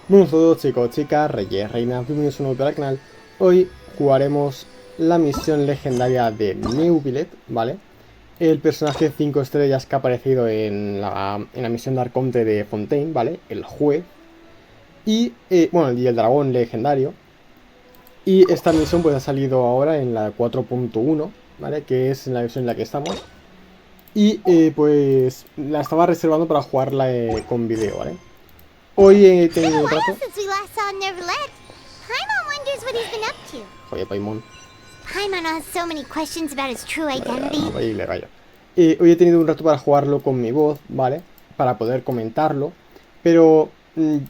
Buenos todos chicos, chicas, reyes, reinas, bienvenidos a un nuevo video al canal. Hoy jugaremos la misión legendaria de Neuvillette, ¿vale? El personaje 5 estrellas que ha aparecido en la misión de Arconte de Fontaine, ¿vale? El juez. Y, bueno, y el dragón legendario. Y esta misión pues ha salido ahora en la 4.1, ¿vale? Que es la versión en la que estamos. Y pues la estaba reservando para jugarla con vídeo, ¿vale? Hoy he tenido un rato. Joder, Paimon. Hoy he tenido un rato para jugarlo con mi voz, ¿vale? Para poder comentarlo. Pero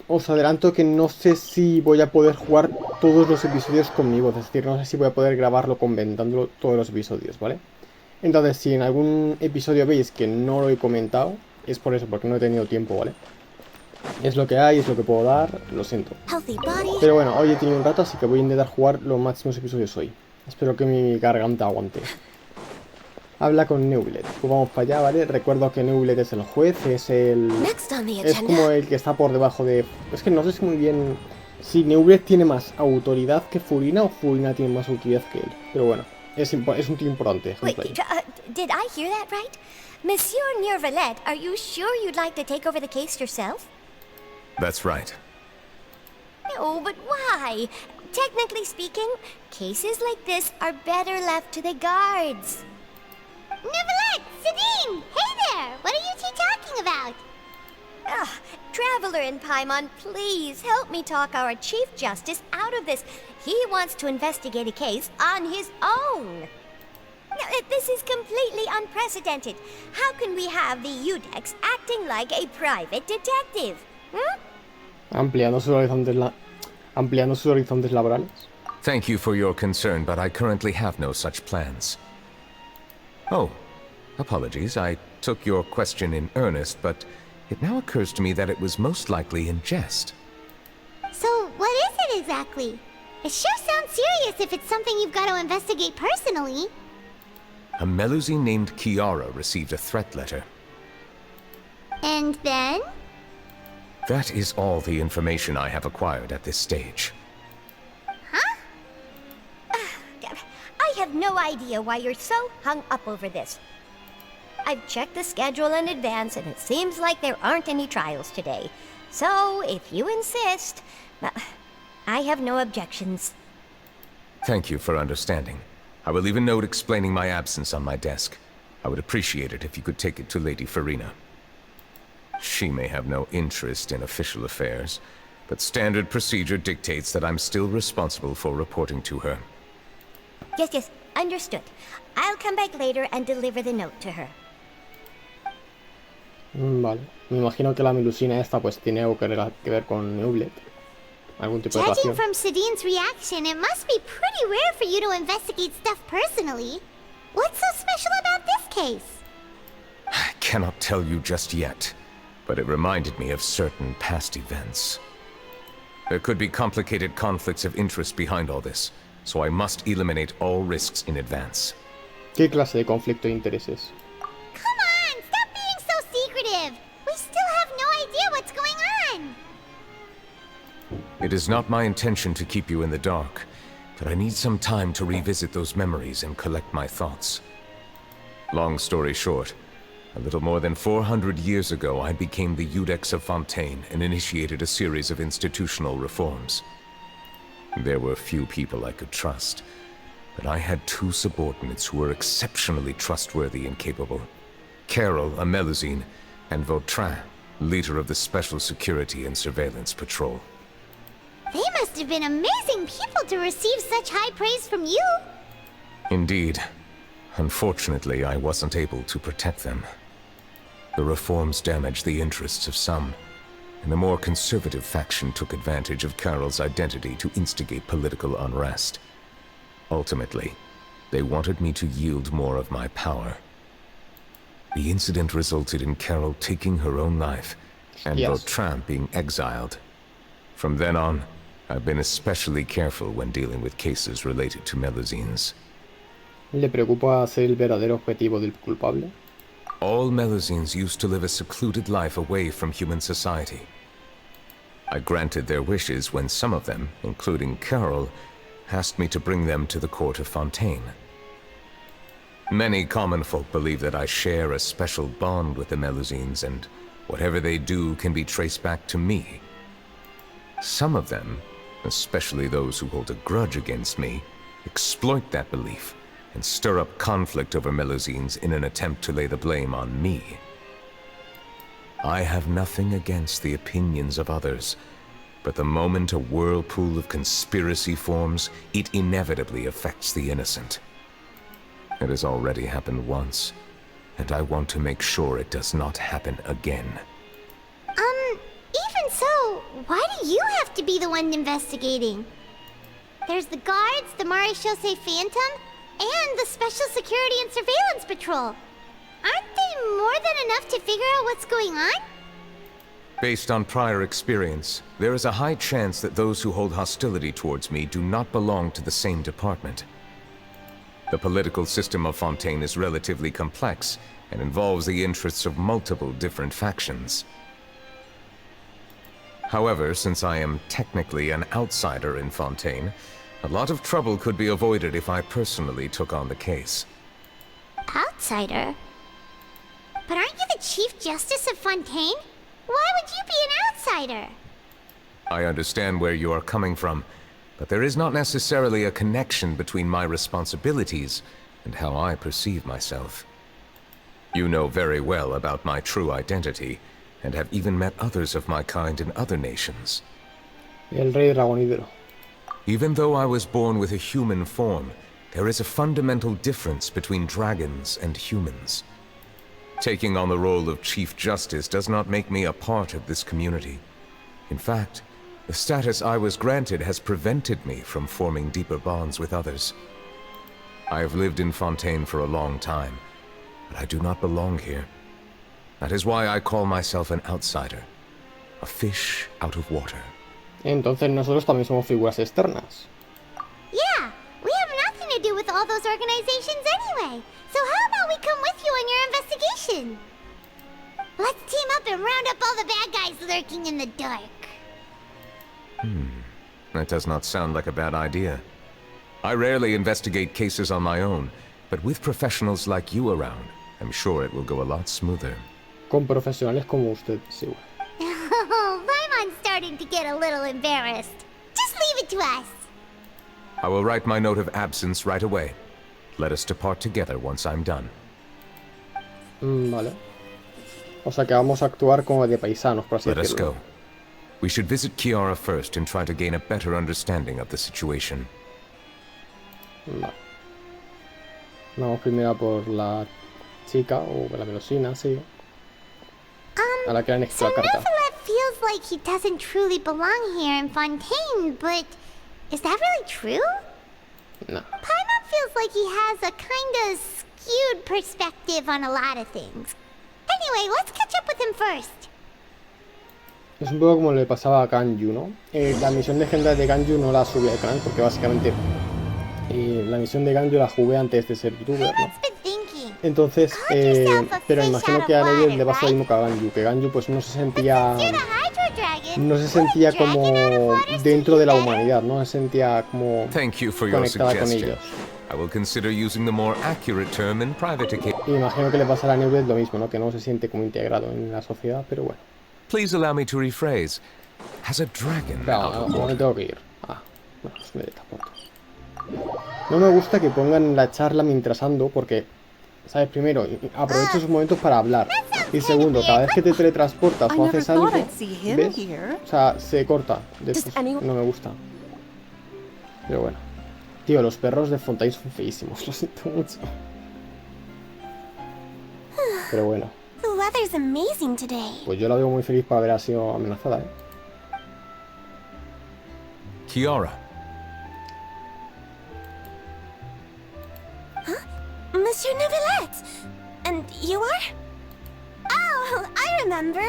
os adelanto que no sé si voy a poder jugar todos los episodios con mi voz. Es decir, no sé si voy a poder grabarlo comentándolo todos los episodios, ¿vale? Entonces, si en algún episodio veis que no lo he comentado, es por eso, porque no he tenido tiempo, ¿vale? Es lo que hay, es lo que puedo dar, lo siento. Pero bueno, hoy he tenido un rato, así que voy a intentar jugar los máximos episodios hoy. Espero que mi garganta aguante. Habla con Neuvillette. Pues vamos para allá, ¿vale? Recuerdo que Neuvillette es el juez, es como el que está por debajo de... Es que no sé si muy bien si Neuvillette tiene más autoridad que Furina o Furina tiene más autoridad que él. Pero bueno, es un tío importante. Wait, did I hear that right? Monsieur Neuvillette, are you sure you'd like to take over the case yourself? That's right. No, but why? Technically speaking, cases like this are better left to the guards. Neuvillette! Sidine! Hey there! What are you two talking about? Traveler in Paimon, please help me talk our Chief Justice out of this. He wants to investigate a case on his own. This is completely unprecedented. How can we have the Udex acting like a private detective? Ampliando sus horizontes laborales. Thank you for your concern, but I currently have no such plans. Oh, apologies. I took your question in earnest, but it now occurs to me that it was most likely in jest. So, what is it exactly? It sure sounds serious if it's something you've got to investigate personally. A Melusine named Kiara received a threat letter. And then? That is all the information I have acquired at this stage. Huh? I have no idea why you're so hung up over this. I've checked the schedule in advance, and it seems like there aren't any trials today. So, if you insist, I have no objections. Thank you for understanding. I will leave a note explaining my absence on my desk. I would appreciate it if you could take it to Lady Farina. She may have no interest in official affairs, but standard procedure dictates that I'm still responsible for reporting to her. Yes, understood. I'll come back later and deliver the note to her. Vale. Me imagino que la melusina esta pues tiene algo que ver con Neuvillette. Algún tipo de Judging relación. from Sidine's reaction, it must be pretty rare for you to investigate stuff personally. What's so special about this case? I cannot tell you just yet, but it reminded me of certain past events. There could be complicated conflicts of interest behind all this, so I must eliminate all risks in advance. ¿Qué clase de conflicto de intereses? Come on, stop being so secretive. We still have no idea what's going on. It is not my intention to keep you in the dark, but I need some time to revisit those memories and collect my thoughts. Long story short, a little more than 400 years ago, I became the Udex of Fontaine and initiated a series of institutional reforms. There were few people I could trust, but I had two subordinates who were exceptionally trustworthy and capable. Carol, a Melusine, and Vautrin, leader of the Special Security and Surveillance Patrol. They must have been amazing people to receive such high praise from you. Indeed. Unfortunately, I wasn't able to protect them. The reforms damaged the interests of some, and the more conservative faction took advantage of Carol's identity to instigate political unrest. Ultimately, they wanted me to yield more of my power. The incident resulted in Carol taking her own life, and Vautrin being exiled. From then on, I've been especially careful when dealing with cases related to Melusines. ¿Le preocupa ser el verdadero objetivo del culpable? All Melusines used to live a secluded life away from human society. I granted their wishes when some of them, including Carol, asked me to bring them to the court of Fontaine. Many common folk believe that I share a special bond with the Melusines, and whatever they do can be traced back to me. Some of them, especially those who hold a grudge against me, exploit that belief and stir up conflict over Melusines in an attempt to lay the blame on me. I have nothing against the opinions of others, but the moment a whirlpool of conspiracy forms, it inevitably affects the innocent. It has already happened once, and I want to make sure it does not happen again. Even so, why do you have to be the one investigating? There's the guards, the Marechaussee Phantom, and the Special Security and Surveillance Patrol. Aren't they more than enough to figure out what's going on? Based on prior experience, there is a high chance that those who hold hostility towards me do not belong to the same department. The political system of Fontaine is relatively complex and involves the interests of multiple different factions. However, since I am technically an outsider in Fontaine, a lot of trouble could be avoided if I personally took on the case. Outsider? But aren't you the Chief Justice of Fontaine? Why would you be an outsider? I understand where you are coming from, but there is not necessarily a connection between my responsibilities and how I perceive myself. You know very well about my true identity, and have even met others of my kind in other nations. El Rey Dragonidero. Even though I was born with a human form, there is a fundamental difference between dragons and humans. Taking on the role of Chief Justice does not make me a part of this community. In fact, the status I was granted has prevented me from forming deeper bonds with others. I have lived in Fontaine for a long time, but I do not belong here. That is why I call myself an outsider, a fish out of water. Entonces nosotros también somos figuras externas. Yeah, we have nothing to do with all those organizations anyway. So how about we come with you on your investigation? Let's team up and round up all the bad guys lurking in the dark. That does not sound like a bad idea. I rarely investigate cases on my own, but with professionals like you around, I'm sure it will go a lot smoother. Con profesionales como usted, sí. Oh, Paimon's starting to get a little embarrassed. Just leave it to us. I will write my note of absence right away. Let us depart together once I'm done. Vale. O sea que vamos a actuar como de paisanos, por así Let us decirlo. go. We should visit Kiara first and try to gain a better understanding of the situation. Vale. Vamos primero por la chica, o la melusina, sí. A la que le han escrito So la carta. Neuvillette feels like he doesn't truly belong here in Fontaine, but is that really true? No. Paimon feels like he has a kind of skewed perspective on a lot of things. Anyway, let's catch up with him first. Es un poco como le pasaba a Ganyu, ¿no? La misión legendaria de Ganyu no la subí al canal porque básicamente la misión de Ganyu la jugué antes de ser youtuber, ¿no? Paimon's been thinking. Entonces, pero imagino que a Neuvillette le pasa lo mismo que a Ganyu, que Ganyu pues no se sentía You're the Hydro Dragon. no se sentía como dentro de la humanidad, no se sentía como Thank you for your conectada con suggestion. ellos. I will consider using the more accurate term in private occasion. Y imagino que le pasará a Neuvillette lo mismo, ¿no? Que no se siente como integrado en la sociedad, pero bueno. Please allow me to rephrase. As a dragon Claro, out of no, water. me tengo que ir. Bueno, pues me teleporto. No me gusta que pongan la charla mientras ando porque, ¿sabes? Primero, aprovecho esos momentos para hablar. Y segundo, cada vez que te teletransportas o haces algo, ¿ves? O sea, se corta. Después. No me gusta. Pero bueno. Tío, los perros de Fontaine son feísimos, lo siento mucho. Pero bueno, The weather's amazing today. pues yo la veo muy feliz por haber sido amenazada, ¿eh? Kiara, Monsieur Neuvillette! And you are? Oh, I remember.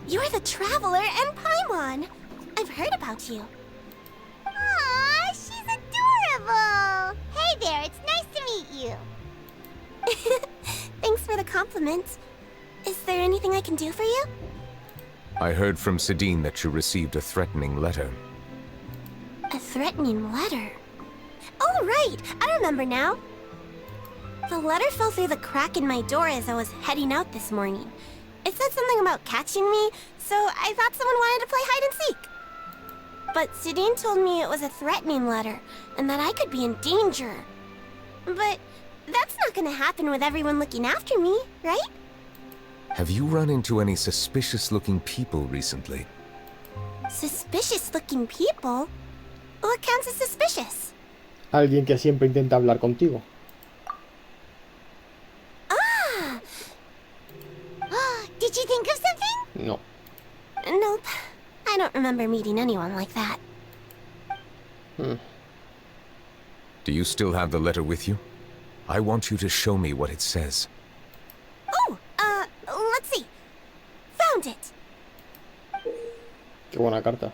You're the Traveler and Paimon. I've heard about you. Aw, she's adorable! Hey there, it's nice to meet you. Thanks for the compliment. Is there anything I can do for you? I heard from Sidine that you received a threatening letter. A threatening letter? Oh, right! I remember now. The letter fell through the crack in my door as I was heading out this morning. It said something about catching me, so I thought someone wanted to play hide and seek. But Sidine told me it was a threatening letter, and that I could be in danger. But that's not gonna happen with everyone looking after me, right? Have you run into any suspicious-looking people recently? Suspicious-looking people? What counts as suspicious? Alguien que siempre intenta hablar contigo. Ah! Did you think of something? No. Nope. I don't remember meeting anyone like that. Do you still have the letter with you? I want you to show me what it says. Oh, let's see. Found it. Qué buena carta.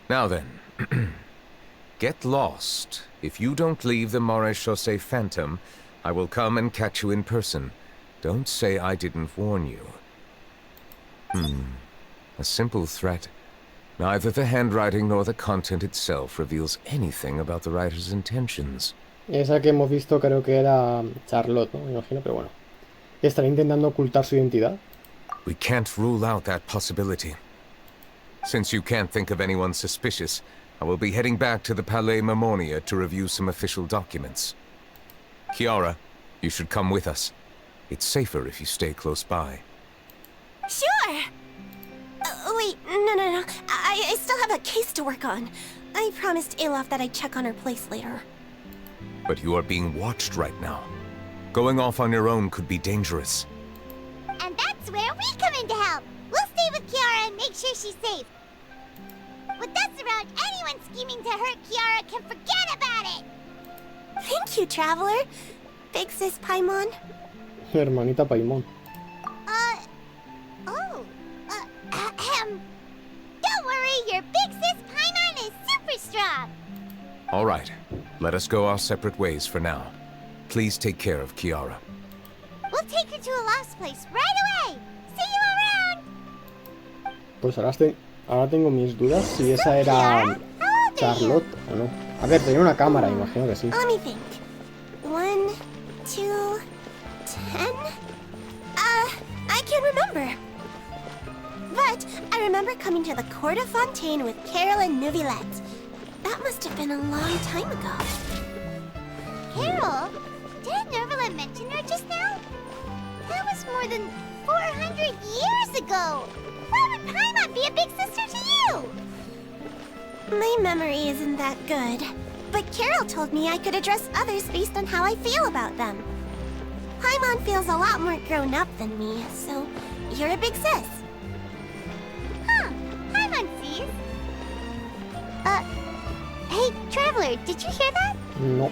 Now then, get lost. If you don't leave the Maréchaussée Phantom, I will come and catch you in person. Don't say I didn't warn you. A simple threat. Neither the handwriting nor the content itself reveals anything about the writer's intentions. Esa que hemos visto creo que era Charlotte, ¿no? Me imagino, pero bueno. ¿Estará intentando ocultar su identidad? We can't rule out that possibility. Since you can't think of anyone suspicious, I will be heading back to the Palais Mermonia to review some official documents. Kiara, you should come with us. It's safer if you stay close by. Sure! Wait, no. I still have a case to work on. I promised Alof that I'd check on her place later. But you are being watched right now. Going off on your own could be dangerous. And that's where we come in to help. We'll stay with Kiara and make sure she's safe. With us around, anyone scheming to hurt Kiara can forget about it! Thank you, Traveler. Big Sis Paimon. Hermanita Paimon. Don't worry, your big sis Paimon is super strong! All right, let us go our separate ways for now. Please take care of Kiara. We'll take her to a lost place right away! See you around! Pues ahora tengo mis dudas si esa era Charlotte o no. A ver, tenía una cámara, imagino que sí. Let me think. 1, 2, 10? I can't remember. But I remember coming to the Court of Fontaine with Carol and Neuvillette. That must have been a long time ago. Carol? Didn't Neuvillette mention her just now? That was more than 400 years ago! Why would Paimon be a big sister to you? My memory isn't that good, but Carol told me I could address others based on how I feel about them. Paimon feels a lot more grown up than me, so you're a big sis. Huh, Paimon sees. Hey, Traveler, did you hear that? No.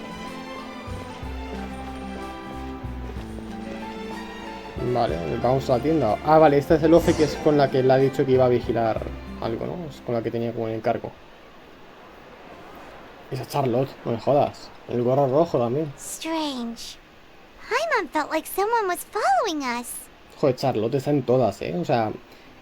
Vale, vamos a la tienda. Ah, vale, esta es el Ofe que es con la que le ha dicho que iba a vigilar algo, ¿no? Es con la que tenía como el encargo. Esa Charlotte, no me jodas. El gorro rojo también. Strange. Paimon felt like someone was following us. Joder, Charlotte está en todas, ¿eh? O sea,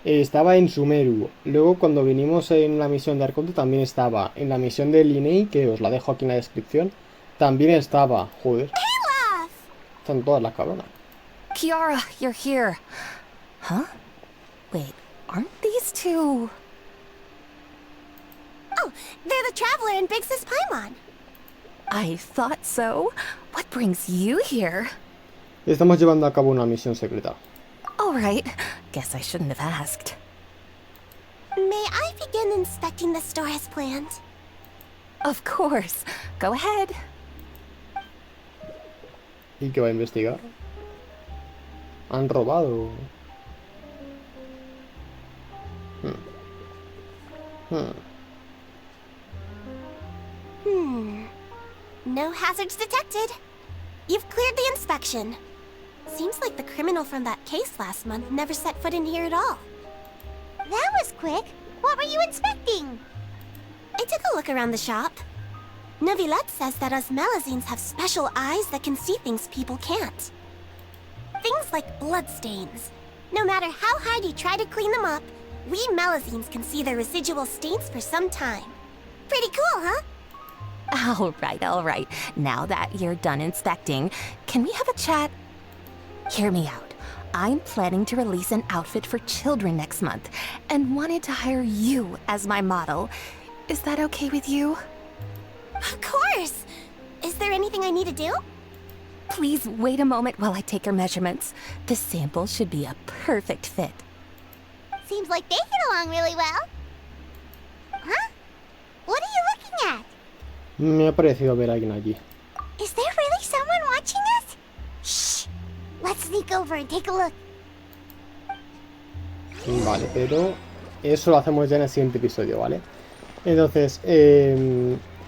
estaba en Sumeru. Luego cuando vinimos en la misión de Arconte también estaba. En la misión de Linney, que os la dejo aquí en la descripción, también estaba. Joder. Están todas las cabronas. Kiara, you're here. Huh? Wait, aren't these two... Oh, they're the Traveler and Big Sis Paimon. I thought so. What brings you here? Estamos llevando a cabo una misión secreta. All right. Guess I shouldn't have asked. May I begin inspecting the store as planned? Of course. Go ahead. ¿Y qué va a investigar? Han robado. No hazards detected. You've cleared the inspection. Seems like the criminal from that case last month never set foot in here at all. That was quick. What were you inspecting? I took a look around the shop. Neuvillette says that us Melazines have special eyes that can see things people can't. Things like bloodstains. No matter how hard you try to clean them up, we Melazines can see the residual stains for some time. Pretty cool, huh? All right. Now that you're done inspecting, can we have a chat? Hear me out. I'm planning to release an outfit for children next month and wanted to hire you as my model. Is that okay with you? Of course! Is there anything I need to do? Please wait a moment while I take your measurements. The sample should be a perfect fit. Seems like they get along really well. Huh? What are you looking at? Me ha parecido ver a alguien allí. Is there really someone watching us? Shh! Let's sneak over and take a look. Vale, pero eso lo hacemos ya en el siguiente episodio, ¿vale? Entonces,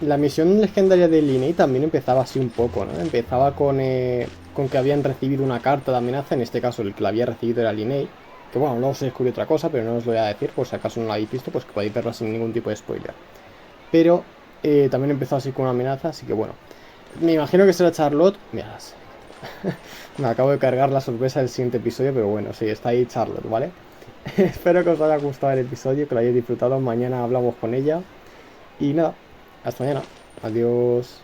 la misión legendaria de Linnea también empezaba así un poco, ¿no? Empezaba con que habían recibido una carta de amenaza, en este caso el que la había recibido era Linnea, que bueno, luego se descubrió otra cosa, pero no os lo voy a decir, por si acaso no la habéis visto, pues que podéis verla sin ningún tipo de spoiler. Pero también empezó así con una amenaza, así que bueno, me imagino que será Charlotte. Mira, me acabo de cargar la sorpresa del siguiente episodio, pero bueno, sí, está ahí Charlotte, ¿vale? Espero que os haya gustado el episodio, que lo hayáis disfrutado. Mañana hablamos con ella. Y nada, hasta mañana. Adiós.